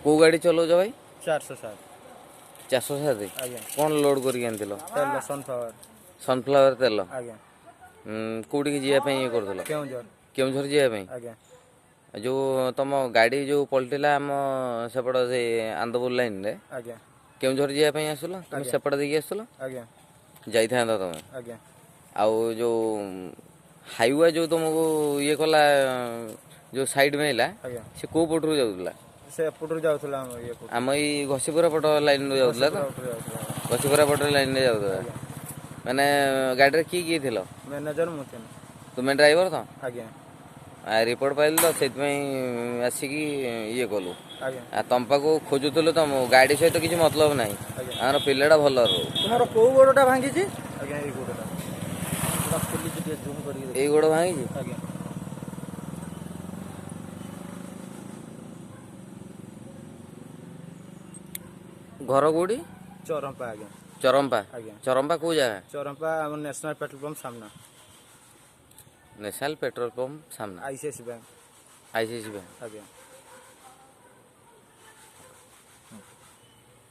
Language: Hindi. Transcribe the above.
को गाड़ी चलाउछ भाई? 407 407 आज्ञा कौन लोड करके आनिथिलो? तेल सनफ्लावर सनफ्लावर तेल आज्ञा कोठी की जिया पे ये करथिलो? केउंझर केउझर जिया पे आज्ञा जो तुम गाड़ी जो पलटिला आम सेपट से आंदपुर लाइन रे आज्ञा केउझर जिया पे आसलो तुम आज्ञा। सेपट देखि आसलो आज्ञा जाइथा तुम आज्ञा आउ जो हाईवे जो तुमको ये कला जो साइड में हिला आज्ञा से को पटरू जाउतला? से एपटू जाउथला हम ये पटू आम ई घसीपुरा पट लाइन रे जाउतला तो एपटू जाउथला घसीपुरा पट लाइन रे जाउतला माने गाड़ी रे की थिलो? मैनेजर मुतेन तुमे ड्राइवर तो आज्ञा रिपोर्ट पाइल तो से आसिकी ये कलु आज्ञा तुम पाक खोजुल तुम गाड़ी सहित किसी मतलब ना आम पिलाटा भल रो तुमर को गोड़टा भांगी छी आज्ञा ए गोड़टा पूरा फुली छी जूम करी ये गोड़ भांगी आज्ञा घर कौटी? चरंपा आज्ञा चरंपा आज्ञा चरंपा को जगह? चरंपा हम नेशनल पेट्रोल पंप सामना नेशनल पेट्रोल पंप सामने आईसीआईसी बैंक आईसीआईसी बैंक आज्ञा